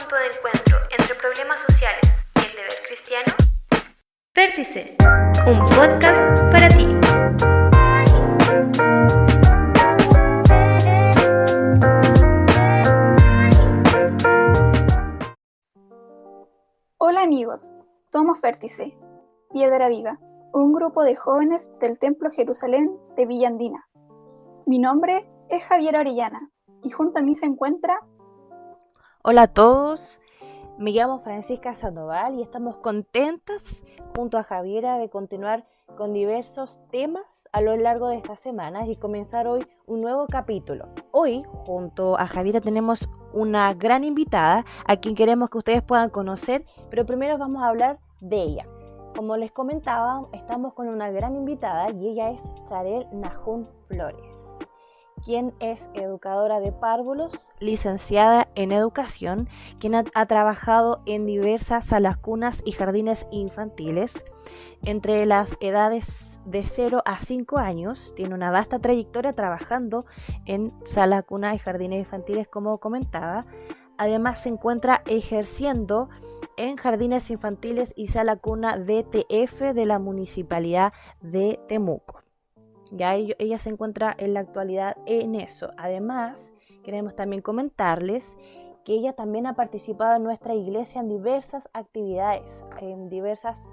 punto de encuentro entre problemas sociales y el deber cristiano? Vértice, un podcast para ti. Hola amigos, somos Vértice, Piedra Viva, un grupo de jóvenes del Templo Jerusalén de Villa Andina. Mi nombre es Javiera Orellana y junto a mí se encuentra... Hola a todos, me llamo Francisca Sandoval y estamos contentas junto a Javiera de continuar con diversos temas a lo largo de estas semanas y comenzar hoy un nuevo capítulo. Hoy junto a Javiera tenemos una gran invitada a quien queremos que ustedes puedan conocer, pero primero vamos a hablar de ella. Como les comentaba, estamos con una gran invitada y ella es Charel Nahum Flores, quien es educadora de párvulos, licenciada en educación, quien ha trabajado en diversas salas cunas y jardines infantiles. Entre las edades de 0 a 5 años, tiene una vasta trayectoria trabajando en salas cunas y jardines infantiles, como comentaba. Además, se encuentra ejerciendo en jardines infantiles y sala cuna DTF de la Municipalidad de Temuco. Ya ella se encuentra en la actualidad en eso. Además, queremos también comentarles que ella también ha participado en nuestra iglesia en diversas actividades, en diversos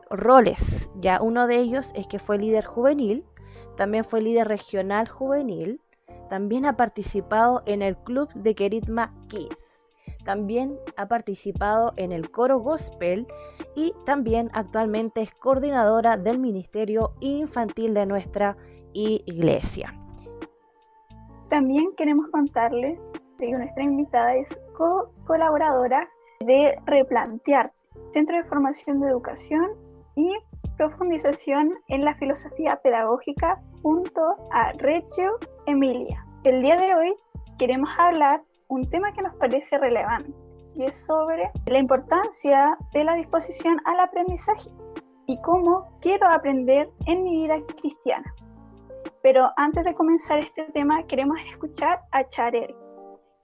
roles. Ya uno de ellos es que fue líder juvenil, también fue líder regional juvenil, también ha participado en el club de Queritma Kids, también ha participado en el coro gospel y también actualmente es coordinadora del ministerio infantil de nuestra iglesia. También queremos contarles que nuestra invitada es colaboradora de Replantear, Centro de Formación de Educación y Profundización en la Filosofía Pedagógica junto a Reggio Emilia. El día de hoy queremos hablar un tema que nos parece relevante y es sobre la importancia de la disposición al aprendizaje y cómo quiero aprender en mi vida cristiana. Pero antes de comenzar este tema queremos escuchar a Charel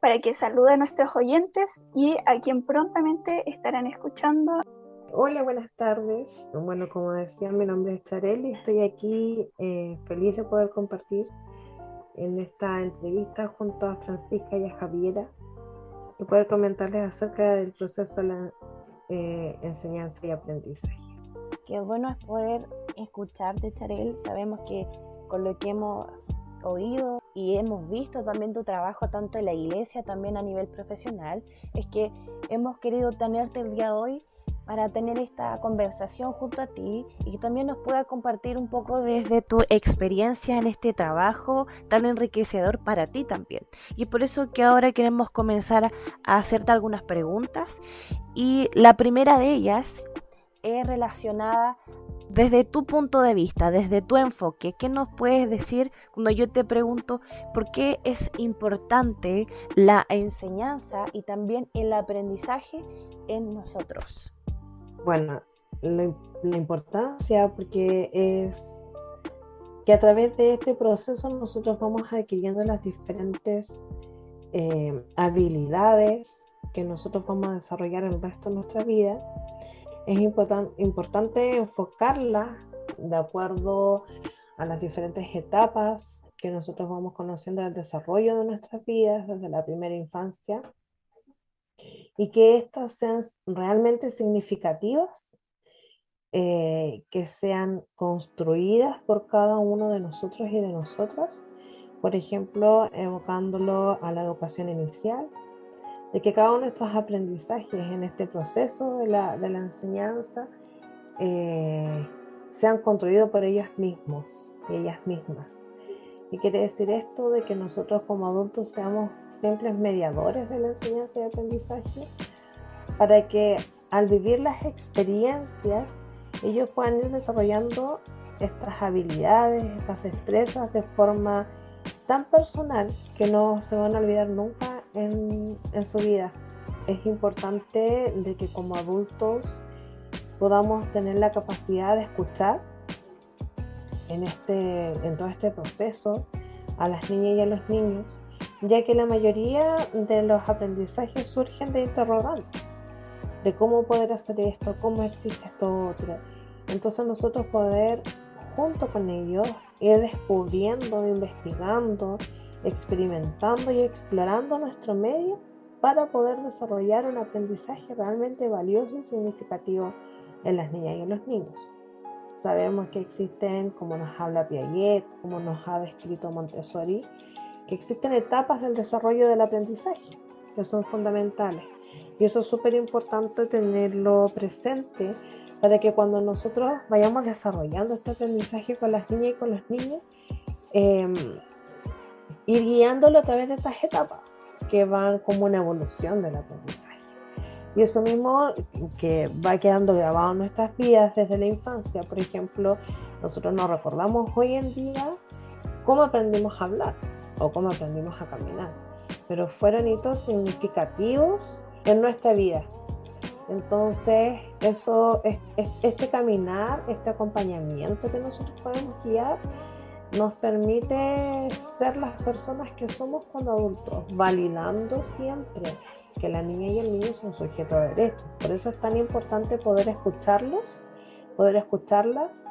para que salude a nuestros oyentes y a quien prontamente estarán escuchando. Hola, buenas tardes. Bueno, como decía, mi nombre es Charel y estoy aquí feliz de poder compartir en esta entrevista junto a Francisca y a Javiera y poder comentarles acerca del proceso de la enseñanza y aprendizaje. Qué bueno es poder escucharte, Charel. Sabemos que con lo que hemos oído y hemos visto también tu trabajo tanto en la iglesia, también a nivel profesional, es que hemos querido tenerte el día de hoy para tener esta conversación junto a ti y que también nos pueda compartir un poco desde tu experiencia en este trabajo tan enriquecedor para ti también. Y por eso que ahora queremos comenzar a hacerte algunas preguntas y la primera de ellas es relacionada desde tu punto de vista, desde tu enfoque. ¿Qué nos puedes decir cuando yo te pregunto por qué es importante la enseñanza y también el aprendizaje en nosotros? Bueno, la importancia porque es que a través de este proceso nosotros vamos adquiriendo las diferentes habilidades que nosotros vamos a desarrollar el resto de nuestra vida. Es importante enfocarla de acuerdo a las diferentes etapas que nosotros vamos conociendo del desarrollo de nuestras vidas desde la primera infancia y que estas sean realmente significativas, que sean construidas por cada uno de nosotros y de nosotras. Por ejemplo, evocándolo a la educación inicial, de que cada uno de estos aprendizajes en este proceso de la enseñanza sean construidos por ellos mismos y ellas mismas. ¿Qué quiere decir esto? De que nosotros como adultos seamos simples mediadores de la enseñanza y aprendizaje para que al vivir las experiencias ellos puedan ir desarrollando estas habilidades, estas destrezas de forma tan personal que no se van a olvidar nunca en su vida. Es importante de que como adultos podamos tener la capacidad de escuchar en todo este proceso a las niñas y a los niños ya que la mayoría de los aprendizajes surgen de interrogantes, de cómo poder hacer esto, cómo existe esto otro. Entonces nosotros poder, junto con ellos, ir descubriendo, investigando, experimentando y explorando nuestro medio para poder desarrollar un aprendizaje realmente valioso y significativo en las niñas y en los niños. Sabemos que existen, como nos habla Piaget, como nos ha descrito Montessori, que existen etapas del desarrollo del aprendizaje que son fundamentales. Y eso es súper importante tenerlo presente para que cuando nosotros vayamos desarrollando este aprendizaje con las niñas y con los niños, ir guiándolo a través de estas etapas que van como una evolución del aprendizaje. Y eso mismo que va quedando grabado en nuestras vidas desde la infancia. Por ejemplo, nosotros nos recordamos hoy en día cómo aprendimos a hablar o cómo aprendimos a caminar, pero fueron hitos significativos en nuestra vida. Entonces, eso, este caminar, este acompañamiento que nosotros podemos guiar, nos permite ser las personas que somos cuando adultos, validando siempre que la niña y el niño son sujetos de derechos. Por eso es tan importante poder escucharlos, poder escucharlas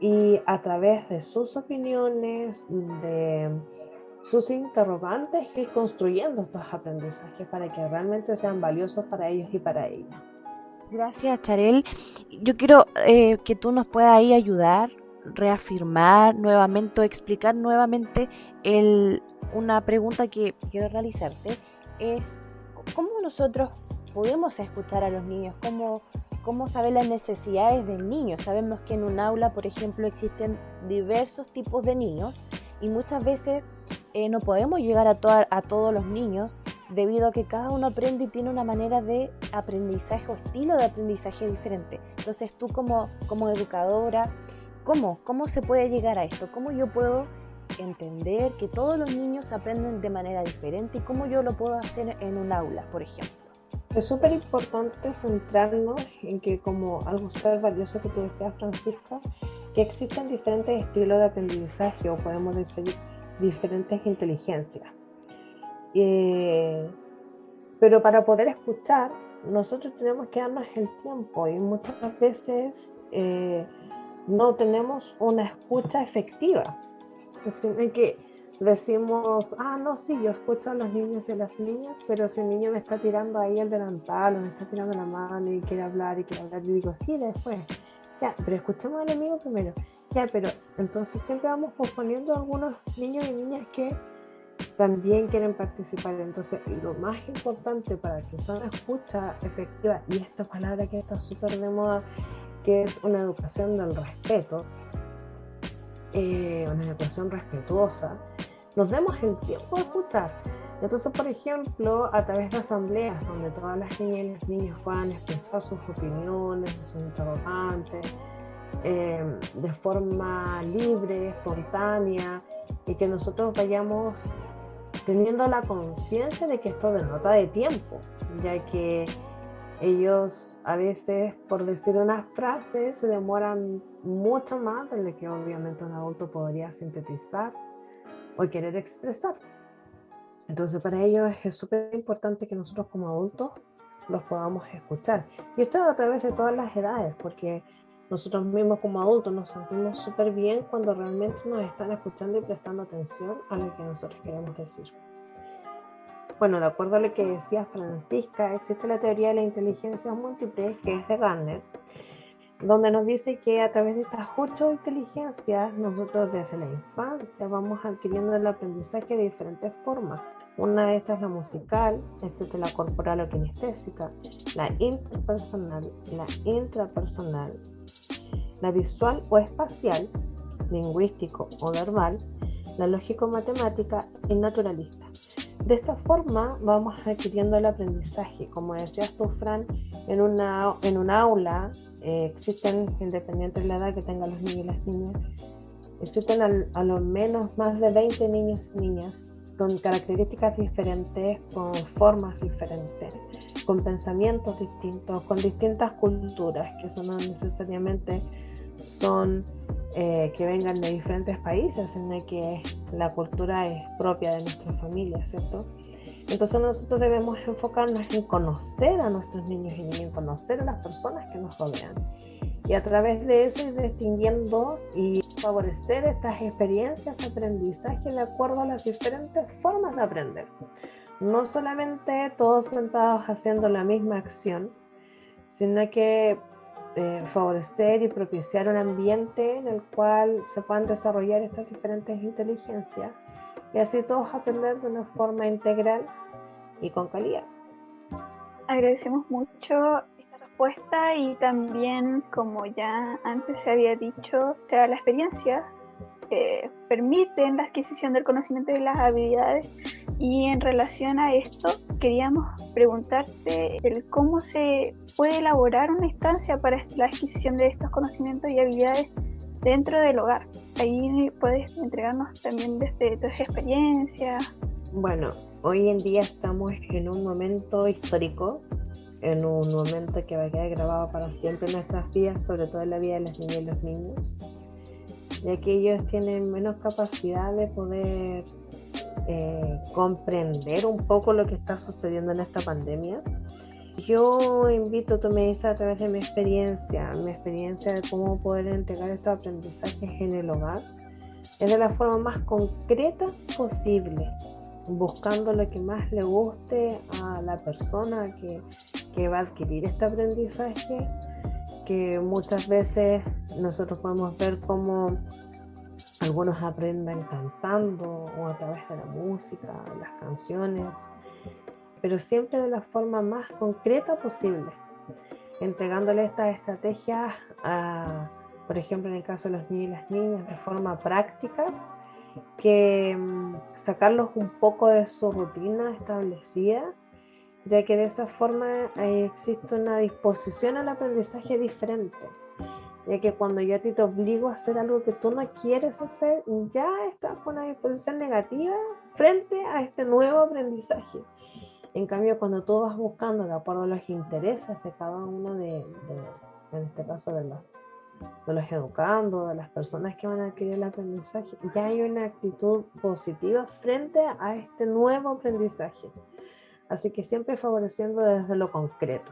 y a través de sus opiniones, de sus interrogantes, ir construyendo estos aprendizajes para que realmente sean valiosos para ellos y para ellas. Gracias, Charel. Yo quiero que tú nos puedas ahí ayudar, reafirmar nuevamente o explicar nuevamente una pregunta que quiero realizarte, es ¿cómo nosotros podemos escuchar a los niños? ¿Cómo saber las necesidades del niño? Sabemos que en un aula, por ejemplo, existen diversos tipos de niños y muchas veces no podemos llegar a todos los niños debido a que cada uno aprende y tiene una manera de aprendizaje o estilo de aprendizaje diferente. Entonces tú como educadora, ¿cómo se puede llegar a esto? ¿Cómo yo puedo entender que todos los niños aprenden de manera diferente y cómo yo lo puedo hacer en un aula, por ejemplo? Es súper importante centrarnos en que, como algo súper valioso que tú decías, Francisca, que existen diferentes estilos de aprendizaje o podemos decir diferentes inteligencias. Pero para poder escuchar, nosotros tenemos que darnos el tiempo y muchas veces no tenemos una escucha efectiva. Es que decimos, no, sí, yo escucho a los niños y a las niñas, pero si un niño me está tirando ahí el delantal o me está tirando la mano y quiere hablar, yo digo, sí, después, ya, pero escuchemos al amigo primero, ya, pero entonces siempre vamos posponiendo a algunos niños y niñas que también quieren participar. Entonces, lo más importante para que sea una escucha efectiva, y esta palabra que está súper de moda, que es una educación del respeto, una educación respetuosa, nos demos el tiempo de escuchar. Entonces, por ejemplo, a través de asambleas donde todas las niñas y los niños puedan expresar sus opiniones, sus interrogantes, de forma libre, espontánea, y que nosotros vayamos teniendo la conciencia de que esto denota de tiempo, ya que ellos a veces, por decir unas frases, se demoran mucho más de lo que obviamente un adulto podría sintetizar o querer expresar. Entonces, para ellos es súper importante que nosotros como adultos los podamos escuchar. Y esto a través de todas las edades, porque nosotros mismos como adultos nos sentimos súper bien cuando realmente nos están escuchando y prestando atención a lo que nosotros queremos decir. Bueno, de acuerdo a lo que decía Francisca, existe la teoría de la inteligencia múltiple, que es de Gardner, donde nos dice que a través de estas 8 inteligencias, nosotros desde la infancia vamos adquiriendo el aprendizaje de diferentes formas. Una de estas es la musical, existe la corporal o kinestésica, la interpersonal, la intrapersonal, la visual o espacial, lingüístico o verbal, la lógico-matemática y naturalista. De esta forma vamos adquiriendo el aprendizaje. Como decías tú, Fran, en un aula existen, independiente de la edad que tengan los niños y las niñas, existen a lo menos más de 20 niños y niñas con características diferentes, con formas diferentes, con pensamientos distintos, con distintas culturas, que eso no necesariamente son que vengan de diferentes países, sino que la cultura es propia de nuestra familia, ¿cierto? Entonces nosotros debemos enfocarnos en conocer a nuestros niños y niñas, en conocer a las personas que nos rodean. Y a través de eso ir distinguiendo y favorecer estas experiencias de aprendizaje de acuerdo a las diferentes formas de aprender. No solamente todos sentados haciendo la misma acción, sino que favorecer y propiciar un ambiente en el cual se puedan desarrollar estas diferentes inteligencias y así todos aprender de una forma integral y con calidad. Agradecemos mucho esta respuesta y también, como ya antes se había dicho, la experiencia permiten la adquisición del conocimiento y las habilidades. Y en relación a esto, queríamos preguntarte cómo se puede elaborar una instancia para la adquisición de estos conocimientos y habilidades dentro del hogar. Ahí puedes entregarnos también desde tus experiencias. Bueno, hoy en día estamos en un momento histórico, en un momento que va a quedar grabado para siempre en nuestras vidas, sobre todo en la vida de las niñas y los niños, ya que ellos tienen menos capacidad de poder comprender un poco lo que está sucediendo en esta pandemia. Yo invito, tú me dices a través de mi experiencia de cómo poder entregar estos aprendizajes en el hogar, es de la forma más concreta posible, buscando lo que más le guste a la persona que va a adquirir este aprendizaje, que muchas veces nosotros podemos ver cómo algunos aprenden cantando o a través de la música, las canciones, pero siempre de la forma más concreta posible, entregándole estas estrategias, por ejemplo en el caso de los niños y las niñas, de forma prácticas, que sacarlos un poco de su rutina establecida, ya que de esa forma existe una disposición al aprendizaje diferente, ya que cuando yo a ti te obligo a hacer algo que tú no quieres hacer, ya estás con una disposición negativa frente a este nuevo aprendizaje. En cambio, cuando tú vas buscando de acuerdo a los intereses de cada uno en este caso de los educandos, de las personas que van a adquirir el aprendizaje, ya hay una actitud positiva frente a este nuevo aprendizaje. Así que siempre favoreciendo desde lo concreto.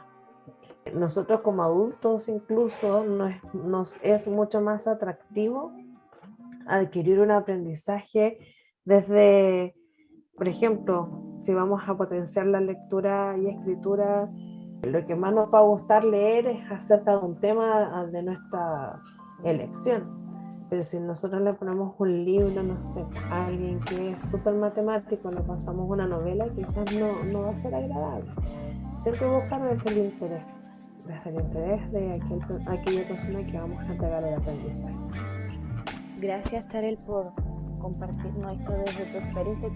Nosotros como adultos incluso nos es mucho más atractivo adquirir un aprendizaje desde, por ejemplo, si vamos a potenciar la lectura y escritura, lo que más nos va a gustar leer es acerca de un tema de nuestra elección. Pero si nosotros le ponemos un libro, no sé, a alguien que es súper matemático, le pasamos una novela, quizás no va a ser agradable. Siempre buscar desde el interés de aquella persona que vamos a entregar el aprendizaje. Gracias, Tarel, por compartirnos esto desde tu experiencia.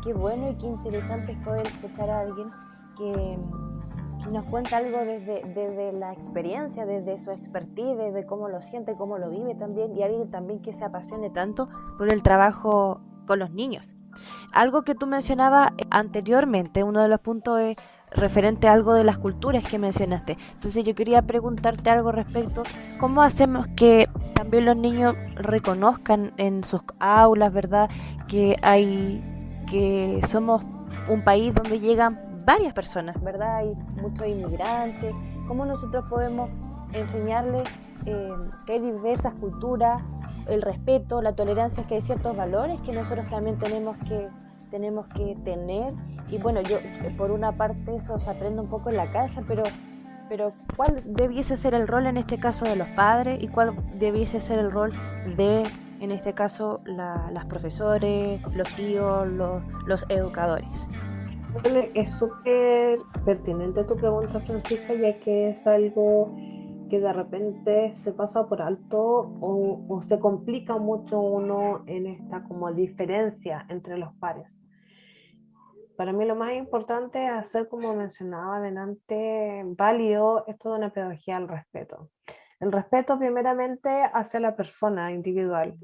Qué bueno y qué interesante es poder escuchar a alguien que nos cuenta algo desde la experiencia, desde su expertise, desde cómo lo siente, cómo lo vive también, y alguien también que se apasione tanto por el trabajo con los niños. Algo que tú mencionabas anteriormente, uno de los puntos es referente a algo de las culturas que mencionaste. Entonces yo quería preguntarte algo respecto, ¿cómo hacemos que también los niños reconozcan en sus aulas, verdad, que somos un país donde llegan varias personas, verdad, hay muchos inmigrantes? ¿Cómo nosotros podemos enseñarles que hay diversas culturas, el respeto, la tolerancia, que hay ciertos valores que nosotros también tenemos que tener? Y bueno, yo por una parte eso se aprende un poco en la casa, pero ¿cuál debiese ser el rol en este caso de los padres y cuál debiese ser el rol de, en este caso, las profesores, los tíos, los educadores? Es súper pertinente tu pregunta, Francisca, ya que es algo que de repente se pasa por alto o se complica mucho uno en esta como diferencia entre los pares. Para mí lo más importante es hacer, como mencionaba adelante, válido esto de una pedagogía al respeto. El respeto primeramente hacia la persona individual,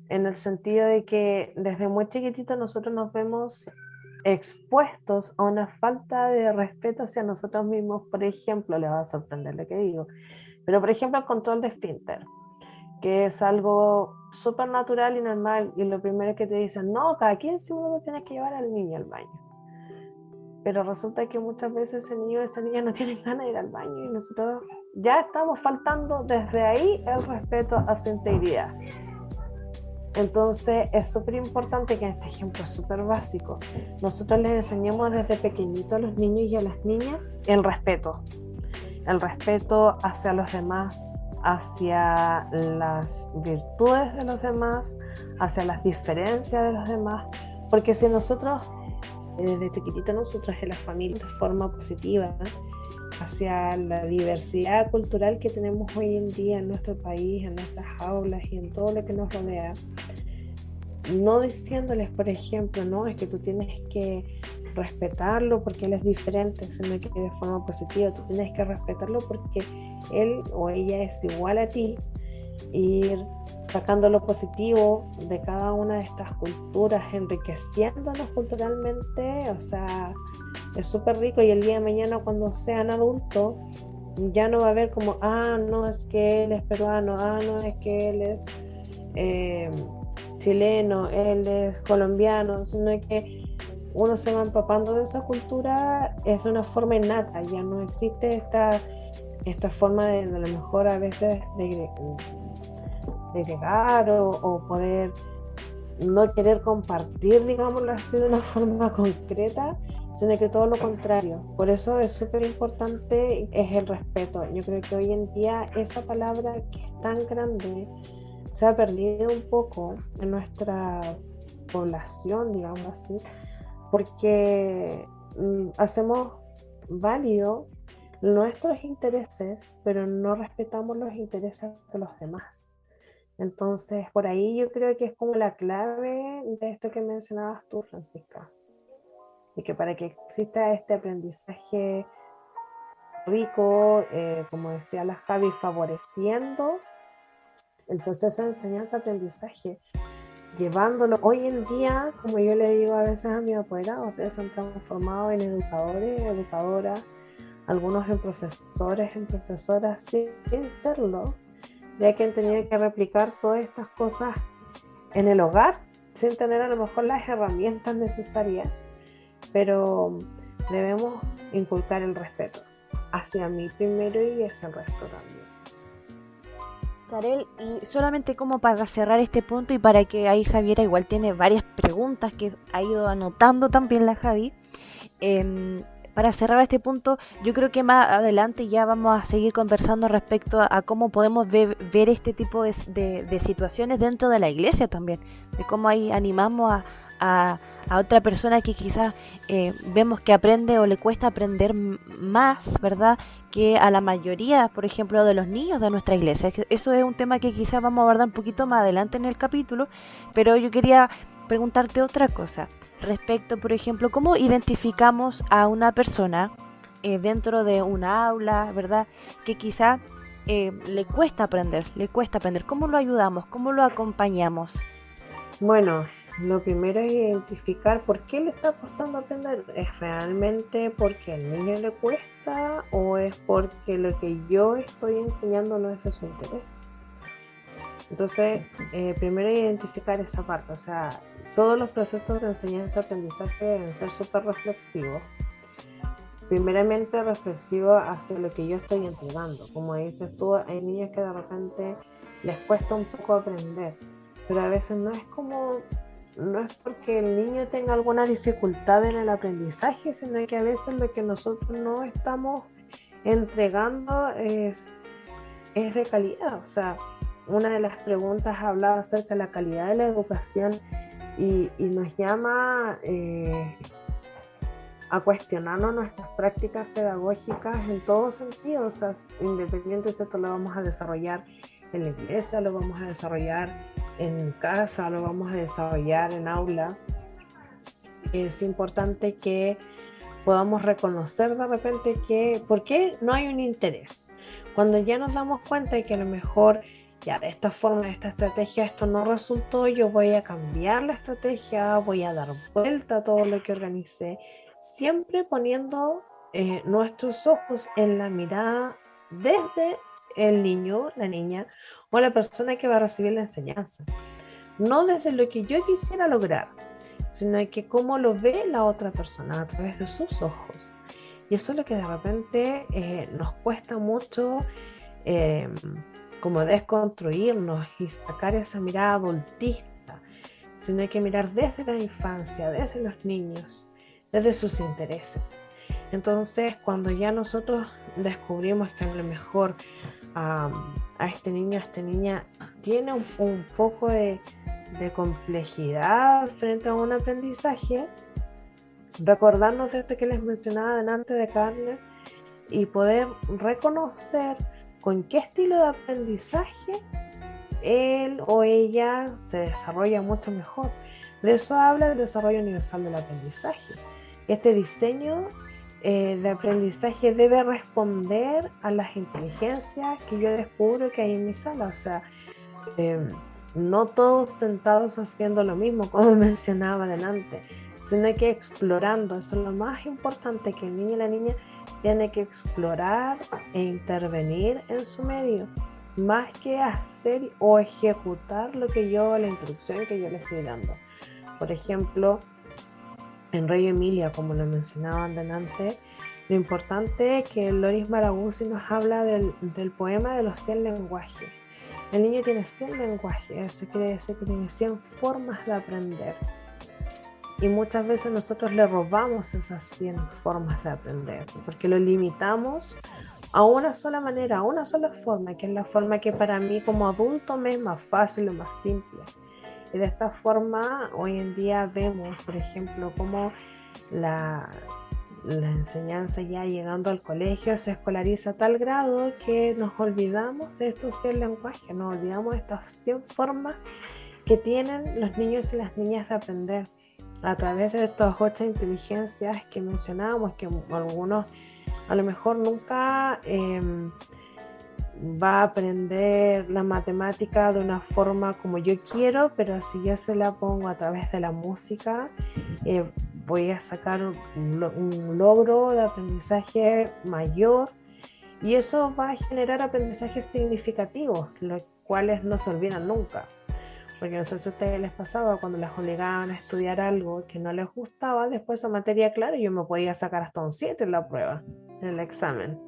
en el sentido de que desde muy chiquitito nosotros nos vemos expuestos a una falta de respeto hacia nosotros mismos. Por ejemplo, les va a sorprender lo que digo, pero por ejemplo el control de esfínter. que es algo súper natural y normal, y lo primero que te dicen, no, cada 15 minutos tienes que llevar al niño al baño. Pero resulta que muchas veces ese niño o esa niña no tienen ganas de ir al baño y nosotros ya estamos faltando desde ahí el respeto a su integridad. Entonces es súper importante que en este ejemplo es súper básico, nosotros les enseñemos desde pequeñitos a los niños y a las niñas el respeto hacia los demás, hacia las virtudes de los demás, hacia las diferencias de los demás, porque si nosotros desde chiquitito nosotros en la familia de forma positiva hacia la diversidad cultural que tenemos hoy en día en nuestro país, en nuestras aulas y en todo lo que nos rodea, no diciéndoles, por ejemplo, no, es que tú tienes que respetarlo porque él es diferente, sino que de forma positiva, tú tienes que respetarlo porque él o ella es igual a ti, ir sacando lo positivo de cada una de estas culturas, enriqueciéndonos culturalmente, o sea, es súper rico, y el día de mañana cuando sean adultos ya no va a haber como, no, es que él es peruano, no, es que él es chileno, él es colombiano, sino que uno se va empapando de esa cultura, es de una forma innata, ya no existe esta forma de a lo mejor a veces de llegar o poder no querer compartir, digámoslo así, de una forma concreta, sino que todo lo contrario. Por eso es súper importante, es el respeto. Yo creo que hoy en día esa palabra que es tan grande se ha perdido un poco en nuestra población, digamos así, porque hacemos válido nuestros intereses, pero no respetamos los intereses de los demás. Entonces, por ahí yo creo que es como la clave de esto que mencionabas tú, Francisca, y que para que exista este aprendizaje rico, como decía la Javi, favoreciendo el proceso de enseñanza-aprendizaje, llevándolo. Hoy en día, como yo le digo a veces a mis apoderados, ustedes se han transformado en educadores, educadoras, algunos en profesores, en profesoras, sin serlo, ya que han tenido que replicar todas estas cosas en el hogar, sin tener a lo mejor las herramientas necesarias, pero debemos inculcar el respeto hacia mí primero y hacia el resto también. Karel, y solamente como para cerrar este punto y para que ahí Javiera igual tiene varias preguntas que ha ido anotando también la Javi, para cerrar este punto, yo creo que más adelante ya vamos a seguir conversando respecto a cómo podemos ver este tipo de situaciones dentro de la iglesia también, de cómo ahí animamos a otra persona que quizás vemos que aprende o le cuesta aprender más, ¿verdad?, que a la mayoría, por ejemplo, de los niños de nuestra iglesia. Eso es un tema que quizás vamos a abordar un poquito más adelante en el capítulo, pero yo quería preguntarte otra cosa respecto, por ejemplo, cómo identificamos a una persona dentro de una aula, ¿verdad?, que quizá le cuesta aprender, ¿cómo lo ayudamos, cómo lo acompañamos? Bueno, lo primero es identificar por qué le está costando aprender. ¿Es realmente porque al niño le cuesta o es porque lo que yo estoy enseñando no es de su interés? Entonces, primero identificar esa parte, o sea, todos los procesos de enseñanza-aprendizaje deben ser súper reflexivos. Primeramente reflexivo hacia lo que yo estoy entregando. Como dices tú, hay niños que de repente les cuesta un poco aprender, pero a veces no es porque el niño tenga alguna dificultad en el aprendizaje, sino que a veces lo que nosotros no estamos entregando es de calidad. O sea, una de las preguntas hablaba acerca de la calidad de la educación y nos llama a cuestionarnos nuestras prácticas pedagógicas en todos sentidos. O sea, independiente si esto lo vamos a desarrollar en la iglesia, lo vamos a desarrollar en casa, lo vamos a desarrollar en aula. Es importante que podamos reconocer de repente por qué no hay un interés. Cuando ya nos damos cuenta de que a lo mejor ya de esta forma, de esta estrategia, esto no resultó, yo voy a cambiar la estrategia, voy a dar vuelta a todo lo que organicé, siempre poniendo nuestros ojos en la mirada desde el niño, la niña o la persona que va a recibir la enseñanza. No desde lo que yo quisiera lograr, sino que cómo lo ve la otra persona a través de sus ojos. Y eso es lo que de repente nos cuesta mucho eh, como desconstruirnos y sacar esa mirada adultista, sino hay que mirar desde la infancia, desde los niños, desde sus intereses. Entonces, cuando ya nosotros descubrimos que a lo mejor a este niño, a esta niña tiene un poco de complejidad frente a un aprendizaje, recordarnos de esto que les mencionaba delante de Carles y poder reconocer con qué estilo de aprendizaje él o ella se desarrolla mucho mejor. De eso habla el desarrollo universal del aprendizaje. Este diseño de aprendizaje debe responder a las inteligencias que yo descubro que hay en mi sala. O sea, no todos sentados haciendo lo mismo, como mencionaba adelante, sino que explorando. Eso es lo más importante, que el niño y la niña tiene que explorar e intervenir en su medio, más que hacer o ejecutar la instrucción que yo le estoy dando. Por ejemplo, en Reggio Emilia, como lo mencionaban delante, lo importante es que Loris Maraguzzi nos habla del poema de los 100 lenguajes. El niño tiene 100 lenguajes, eso quiere decir que tiene 100 formas de aprender. Y muchas veces nosotros le robamos esas 100 formas de aprender, porque lo limitamos a una sola manera, a una sola forma, que es la forma que para mí como adulto me es más fácil o más simple. Y de esta forma hoy en día vemos, por ejemplo, cómo la enseñanza ya llegando al colegio se escolariza a tal grado que nos olvidamos de estos 100 lenguajes, nos olvidamos de estas 100 formas que tienen los niños y las niñas de aprender a través de estas 8 inteligencias que mencionábamos, que algunos a lo mejor nunca va a aprender la matemática de una forma como yo quiero, pero si yo se la pongo a través de la música, voy a sacar un logro de aprendizaje mayor, y eso va a generar aprendizajes significativos, los cuales no se olvidan nunca. Porque no sé si a ustedes les pasaba cuando les obligaban a estudiar algo que no les gustaba, después esa materia, claro, yo me podía sacar hasta un 7 en la prueba, en el examen.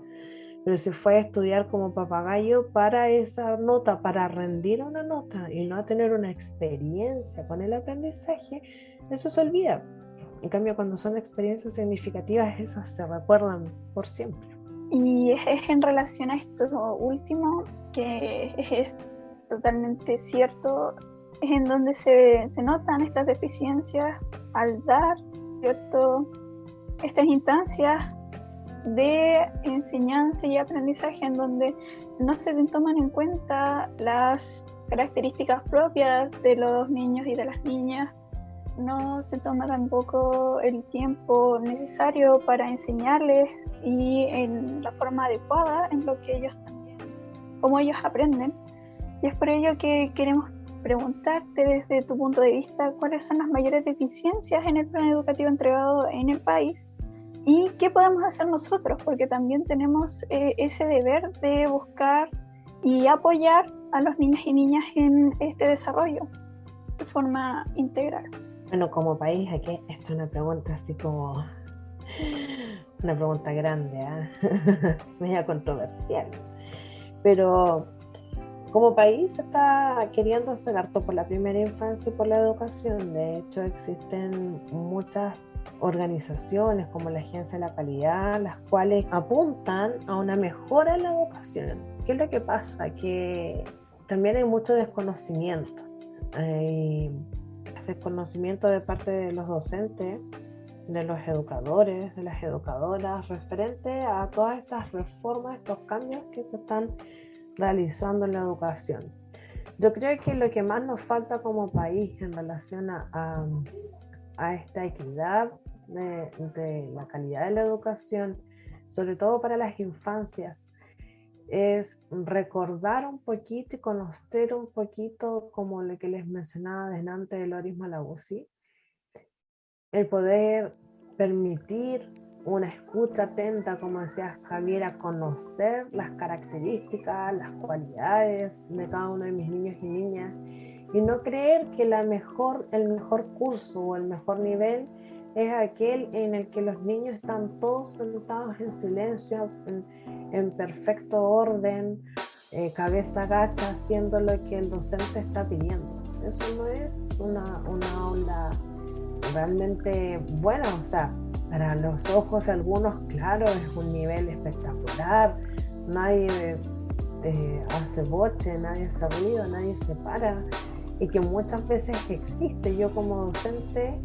Pero si fue a estudiar como papagayo para esa nota, para rendir una nota y no tener una experiencia con el aprendizaje, eso se olvida. En cambio, cuando son experiencias significativas, esas se recuerdan por siempre. Y es en relación a esto último, que es totalmente cierto, es en donde se notan estas deficiencias al dar, ¿cierto?, estas instancias de enseñanza y aprendizaje en donde no se toman en cuenta las características propias de los niños y de las niñas, no se toma tampoco el tiempo necesario para enseñarles y en la forma adecuada en lo que ellos también, como ellos aprenden. Y es por ello que queremos preguntarte desde tu punto de vista cuáles son las mayores deficiencias en el plan educativo entregado en el país y qué podemos hacer nosotros, porque también tenemos ese deber de buscar y apoyar a los niños y niñas en este desarrollo de forma integral. Bueno, como país, aquí esta es una pregunta así como una pregunta grande, media controversial, pero como país se está queriendo hacer harto por la primera infancia y por la educación. De hecho, existen muchas organizaciones como la Agencia de la Calidad, las cuales apuntan a una mejora en la educación. ¿Qué es lo que pasa? Que también hay mucho desconocimiento. Hay desconocimiento de parte de los docentes, de los educadores, de las educadoras, referente a todas estas reformas, estos cambios que se están realizando en la educación. Yo creo que lo que más nos falta como país en relación a esta equidad de la calidad de la educación, sobre todo para las infancias, es recordar un poquito y conocer un poquito, como lo que les mencionaba delante de Loris Maraguzzi, el poder permitir una escucha atenta, como decía Javiera, conocer las características, las cualidades de cada uno de mis niños y niñas, y no creer que el mejor curso o el mejor nivel es aquel en el que los niños están todos sentados en silencio, en perfecto orden, cabeza gacha, haciendo lo que el docente está pidiendo. Eso no es una aula realmente buena. O sea, para los ojos de algunos, claro, es un nivel espectacular, nadie hace boche, nadie hace ruido, nadie se para, y que muchas veces existe. Yo como docente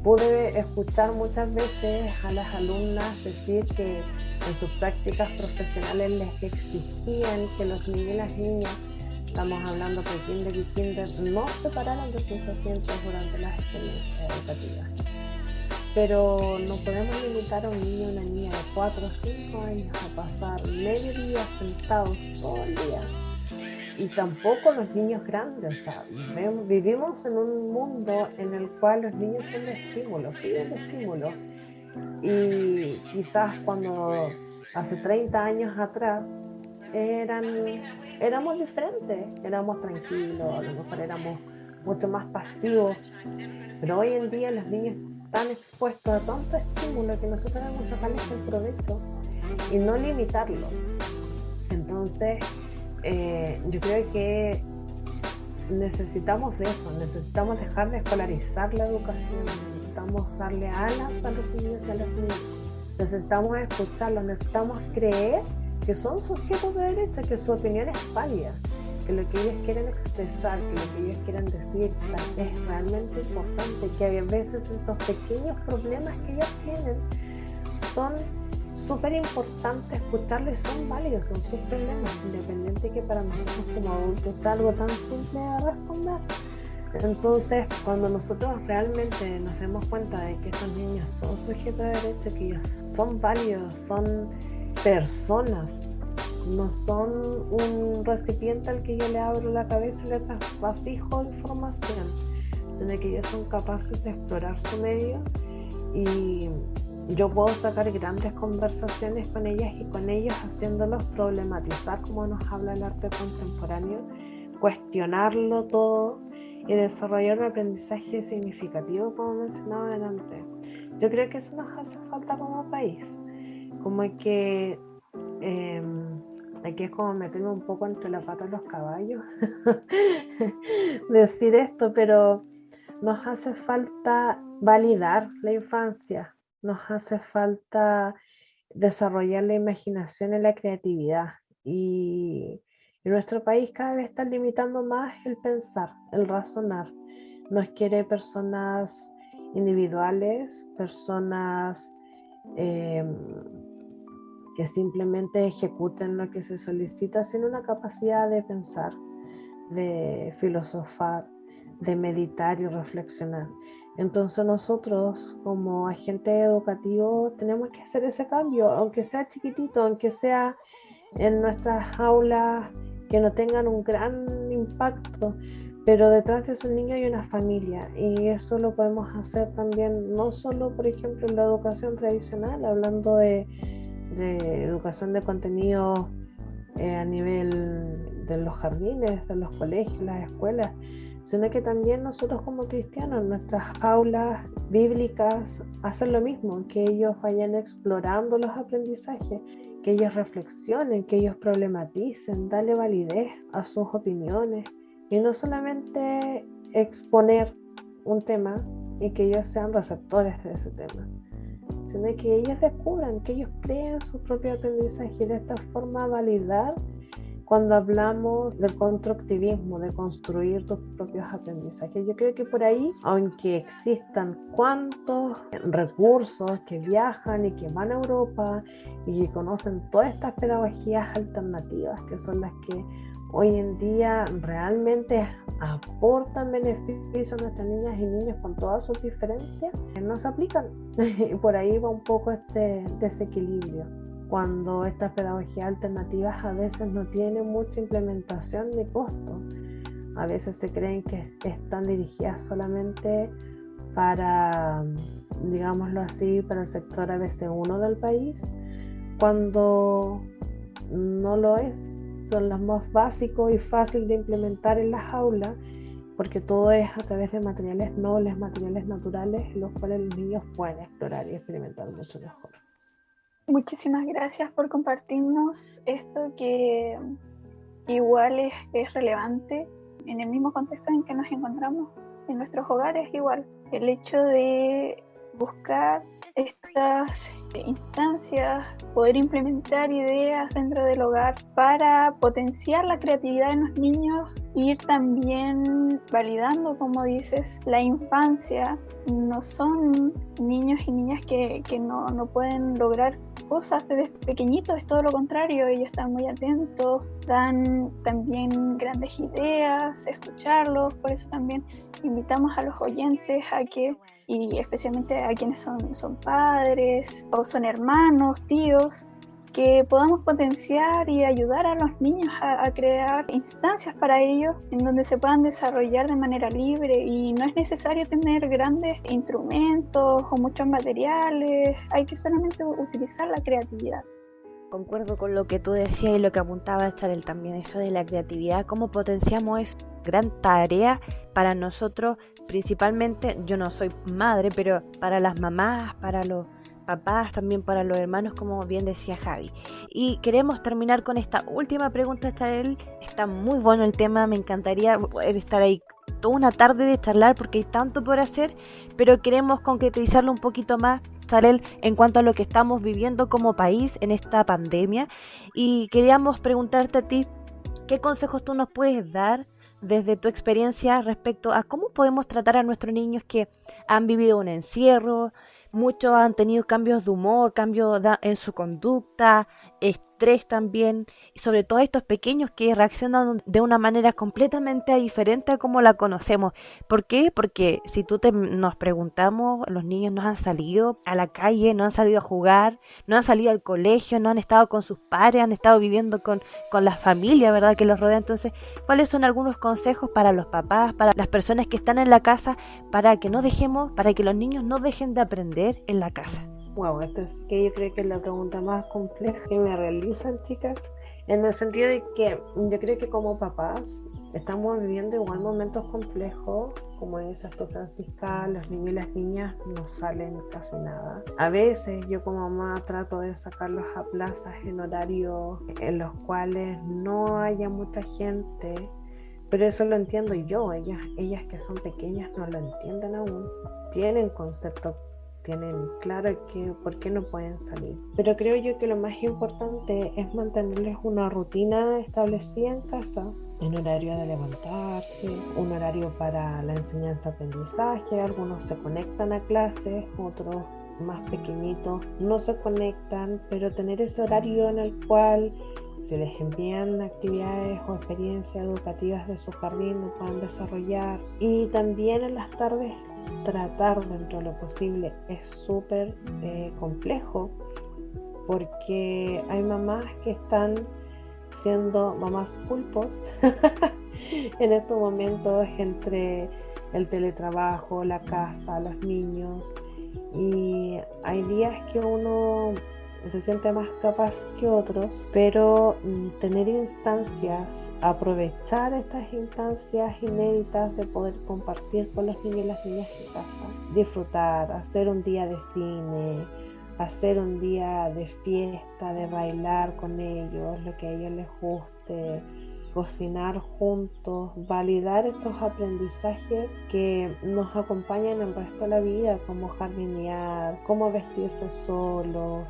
pude escuchar muchas veces a las alumnas decir que en sus prácticas profesionales les exigían que los niños y las niñas, estamos hablando de kinder y kinder, no se pararan de sus asientos durante las experiencias educativas. Pero no podemos limitar a un niño o una niña de 4 o 5 años a pasar medio día sentados todo el día. Y tampoco los niños grandes. O sea, vivimos en un mundo en el cual los niños son de estímulo, piden de estímulo. Y quizás cuando hace 30 años atrás éramos diferentes, éramos tranquilos, a lo mejor éramos mucho más pasivos, pero hoy en día los niños están expuestos a tanto estímulo que nosotros debemos sacarles el provecho y no limitarlo. Entonces yo creo que necesitamos de eso, necesitamos dejar de escolarizar la educación, necesitamos darle alas a los niños y a las niñas, necesitamos escucharlos, necesitamos creer que son sujetos de derecho, que su opinión es válida, que lo que ellos quieren expresar, que lo que ellos quieren decir es realmente importante, que a veces esos pequeños problemas que ellos tienen son súper importantes escucharles, son válidos, son sus problemas, independiente que para nosotros como adultos sea algo tan simple de responder. Entonces, cuando nosotros realmente nos demos cuenta de que estos niños son sujetos de derecho, que ellos son válidos, son personas, no son un recipiente al que yo le abro la cabeza y le trasvasijo información, sino que ellos son capaces de explorar su medio, y yo puedo sacar grandes conversaciones con ellas y con ellos, haciéndolos problematizar como nos habla el arte contemporáneo, cuestionarlo todo y desarrollar un aprendizaje significativo, como mencionaba adelante. Yo creo que eso nos hace falta como país, como que aquí es como meterme un poco entre la pata de los caballos decir esto, pero nos hace falta validar la infancia, nos hace falta desarrollar la imaginación y la creatividad, y en nuestro país cada vez está limitando más el pensar, el razonar. Nos quiere personas individuales, personas que simplemente ejecuten lo que se solicita sin una capacidad de pensar, de filosofar, de meditar y reflexionar. Entonces nosotros como agentes educativos tenemos que hacer ese cambio, aunque sea chiquitito, aunque sea en nuestras aulas que no tengan un gran impacto, pero detrás de esos niños hay una familia, y eso lo podemos hacer también, no solo por ejemplo en la educación tradicional, hablando de educación de contenido a nivel de los jardines, de los colegios, las escuelas, sino que también nosotros como cristianos, en nuestras aulas bíblicas, hacer lo mismo, que ellos vayan explorando los aprendizajes, que ellos reflexionen, que ellos problematicen, darle validez a sus opiniones, y no solamente exponer un tema y que ellos sean receptores de ese tema, sino que ellos descubran, que ellos creen su propio aprendizaje, y de esta forma validar cuando hablamos del constructivismo, de construir tus propios aprendizajes. Yo creo que por ahí, aunque existan cuantos recursos que viajan y que van a Europa y que conocen todas estas pedagogías alternativas, que son las que hoy en día realmente aportan beneficios a nuestras niñas y niños con todas sus diferencias, no se aplican. Y por ahí va un poco este desequilibrio, cuando estas pedagogías alternativas a veces no tienen mucha implementación ni costo. A veces se creen que están dirigidas solamente para, digámoslo así, para el sector ABC1 del país, cuando no lo es. Son los más básicos y fácil de implementar en las aulas, porque todo es a través de materiales nobles, materiales naturales, los cuales los niños pueden explorar y experimentar mucho mejor. Muchísimas gracias por compartirnos esto que igual es relevante en el mismo contexto en que nos encontramos en nuestros hogares. Igual el hecho de buscar estas instancias, poder implementar ideas dentro del hogar para potenciar la creatividad de los niños, ir también validando, como dices, la infancia. No son niños y niñas que no pueden lograr cosas desde pequeñitos, es todo lo contrario, ellos están muy atentos, dan también grandes ideas, escucharlos. Por eso también invitamos a los oyentes a que, y especialmente a quienes son padres o son hermanos, tíos, que podamos potenciar y ayudar a los niños a crear instancias para ellos en donde se puedan desarrollar de manera libre, y no es necesario tener grandes instrumentos o muchos materiales, hay que solamente utilizar la creatividad. Concuerdo con lo que tú decías y lo que apuntaba Charel también, eso de la creatividad, cómo potenciamos eso. Gran tarea para nosotros, principalmente, yo no soy madre, pero para las mamás, para los papás, también para los hermanos, como bien decía Javi. Y queremos terminar con esta última pregunta, Charel. Está muy bueno el tema, me encantaría poder estar ahí toda una tarde de charlar porque hay tanto por hacer, pero queremos concretizarlo un poquito más, Charel, en cuanto a lo que estamos viviendo como país en esta pandemia. Y queríamos preguntarte a ti, ¿qué consejos tú nos puedes dar desde tu experiencia respecto a cómo podemos tratar a nuestros niños que han vivido un encierro? Muchos han tenido cambios de humor, cambios en su conducta, estrés también, y sobre todo estos pequeños que reaccionan de una manera completamente diferente a como la conocemos. ¿Por qué? Porque si nos preguntamos, los niños no han salido a la calle, no han salido a jugar, no han salido al colegio, no han estado con sus padres, han estado viviendo con la familia, ¿verdad?, que los rodea. Entonces, ¿cuáles son algunos consejos para los papás, para las personas que están en la casa, para que los niños no dejen de aprender en la casa? Wow, esto es que yo creo que es la pregunta más compleja que me realizan, chicas, en el sentido de que yo creo que como papás estamos viviendo igual momentos complejos, como dices tú, Francisca. Los niños y las niñas no salen casi nada. A veces yo como mamá trato de sacarlos a plazas en horarios en los cuales no haya mucha gente, pero eso lo entiendo yo. Ellas que son pequeñas no lo entienden aún, tienen concepto, tienen claro por qué no pueden salir. Pero creo yo que lo más importante es mantenerles una rutina establecida en casa, un horario de levantarse, un horario para la enseñanza-aprendizaje. Algunos se conectan a clases, otros más pequeñitos no se conectan, pero tener ese horario en el cual se les envían actividades o experiencias educativas de su jardín lo puedan desarrollar. Y también en las tardes tratar dentro de lo posible. Es súper complejo porque hay mamás que están siendo mamás pulpos en estos momentos entre el teletrabajo, la casa, los niños, y hay días que uno se siente más capaz que otros, pero tener instancias, aprovechar estas instancias inéditas de poder compartir con los niños y las niñas en casa, disfrutar, hacer un día de cine, hacer un día de fiesta, de bailar con ellos, lo que a ellos les guste, cocinar juntos, validar estos aprendizajes que nos acompañan el resto de la vida, como jardinear, cómo vestirse solos,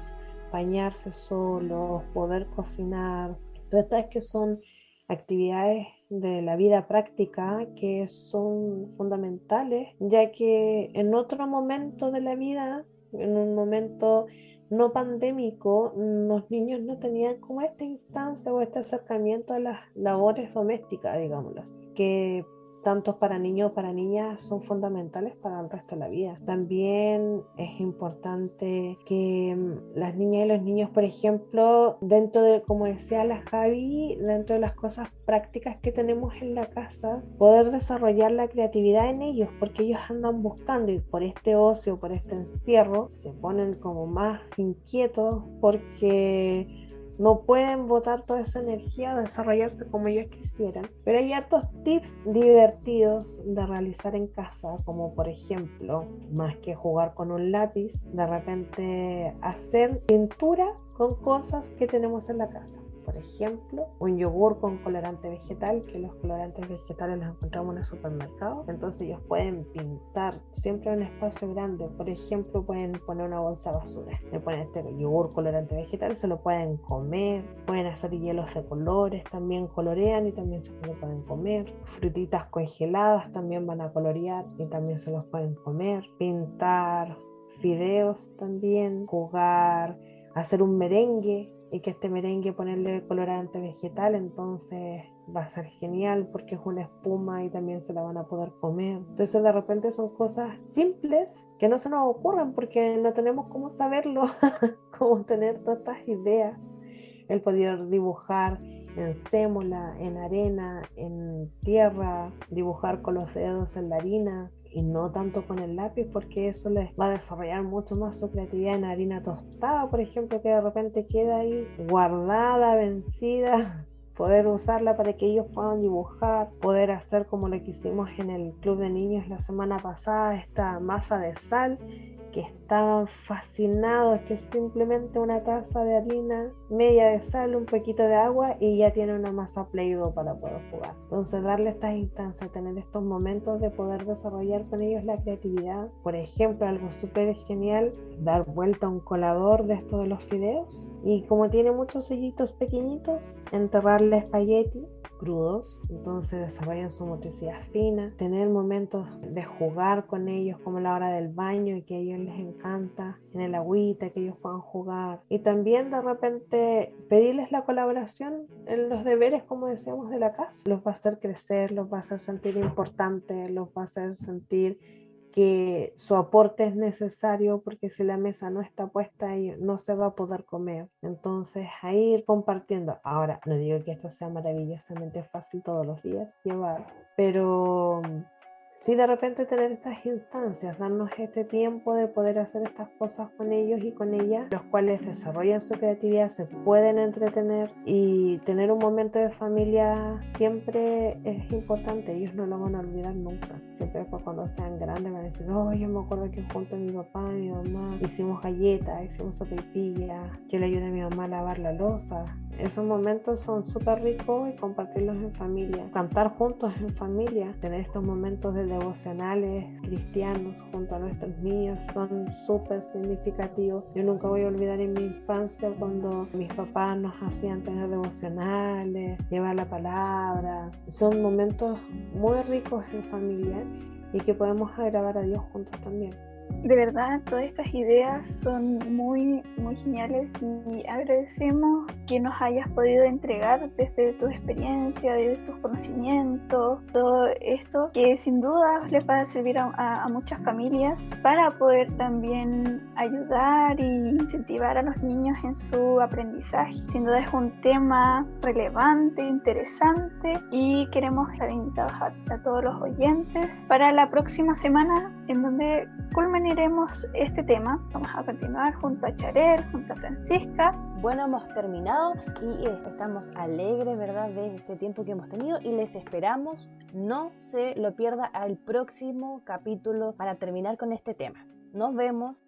bañarse solos, poder cocinar. Todas estas que son actividades de la vida práctica que son fundamentales, ya que en otro momento de la vida, en un momento no pandémico, los niños no tenían como esta instancia o este acercamiento a las labores domésticas, digámoslo así, que tanto para niños o para niñas, son fundamentales para el resto de la vida. También es importante que las niñas y los niños, por ejemplo, dentro de, como decía la Javi, dentro de las cosas prácticas que tenemos en la casa, poder desarrollar la creatividad en ellos, porque ellos andan buscando, y por este ocio, por este encierro, se ponen como más inquietos porque no pueden botar toda esa energía a desarrollarse como ellos quisieran. Pero hay hartos tips divertidos de realizar en casa, como por ejemplo, más que jugar con un lápiz, de repente hacer pintura con cosas que tenemos en la casa. Por ejemplo, un yogur con colorante vegetal, que los colorantes vegetales los encontramos en el supermercado. Entonces ellos pueden pintar siempre en un espacio grande. Por ejemplo, pueden poner una bolsa de basura, le ponen este yogur colorante vegetal, se lo pueden comer. Pueden hacer hielos de colores, también colorean y también se lo pueden comer. Frutitas congeladas también van a colorear y también se los pueden comer. Pintar fideos también, jugar, hacer un merengue, y que este merengue ponerle colorante vegetal, entonces va a ser genial porque es una espuma y también se la van a poder comer. Entonces de repente son cosas simples que no se nos ocurren porque no tenemos cómo saberlo, cómo tener todas estas ideas. El poder dibujar en sémola, en arena, en tierra, dibujar con los dedos en la harina y no tanto con el lápiz, porque eso les va a desarrollar mucho más su creatividad en harina tostada, por ejemplo, que de repente queda ahí guardada, vencida. Poder usarla para que ellos puedan dibujar, poder hacer como lo que hicimos en el club de niños la semana pasada, esta masa de sal, que estaban fascinados, que es simplemente una taza de harina, media de sal, un poquito de agua y ya tiene una masa Play-Doh para poder jugar. Entonces darle estas instancias, tener estos momentos de poder desarrollar con ellos la creatividad. Por ejemplo, algo súper genial, dar vuelta a un colador de estos de los fideos y como tiene muchos sellitos pequeñitos, enterrarle espagueti crudos, entonces desarrollan su motricidad fina, tener momentos de jugar con ellos como la hora del baño y que a ellos les encanta, en el agüita que ellos puedan jugar, y también de repente pedirles la colaboración en los deberes, como decíamos, de la casa. Los va a hacer crecer, los va a hacer sentir importantes, los va a hacer sentir que su aporte es necesario, porque si la mesa no está puesta no se va a poder comer. Entonces a ir compartiendo. Ahora no digo que esto sea maravillosamente fácil todos los días llevar, pero sí de repente tener estas instancias, darnos este tiempo de poder hacer estas cosas con ellos y con ellas, los cuales desarrollan su creatividad, se pueden entretener, y tener un momento de familia siempre es importante. Ellos no lo van a olvidar nunca. Siempre cuando sean grandes van a decir, oh, yo me acuerdo que junto a mi papá y mi mamá hicimos galletas, hicimos sopaipillas, yo le ayudé a mi mamá a lavar la loza. Esos momentos son súper ricos, y compartirlos en familia, cantar juntos en familia, tener estos momentos de devocionales cristianos junto a nuestros niños son súper significativos. Yo nunca voy a olvidar en mi infancia cuando mis papás nos hacían tener devocionales, llevar la palabra. Son momentos muy ricos en familia y que podemos agradar a Dios juntos también. De verdad, todas estas ideas son muy, muy geniales, y agradecemos que nos hayas podido entregar desde tu experiencia, desde tus conocimientos, todo esto que sin duda les va a servir a muchas familias para poder también ayudar e incentivar a los niños en su aprendizaje. Sin duda es un tema relevante, interesante, y queremos estar invitados a todos los oyentes para la próxima semana, en donde culminaremos este tema. Vamos a continuar junto a Charel, junto a Francisca. Bueno, hemos terminado y estamos alegres, ¿verdad?, de este tiempo que hemos tenido, y les esperamos, no se lo pierda, al próximo capítulo para terminar con este tema. Nos vemos.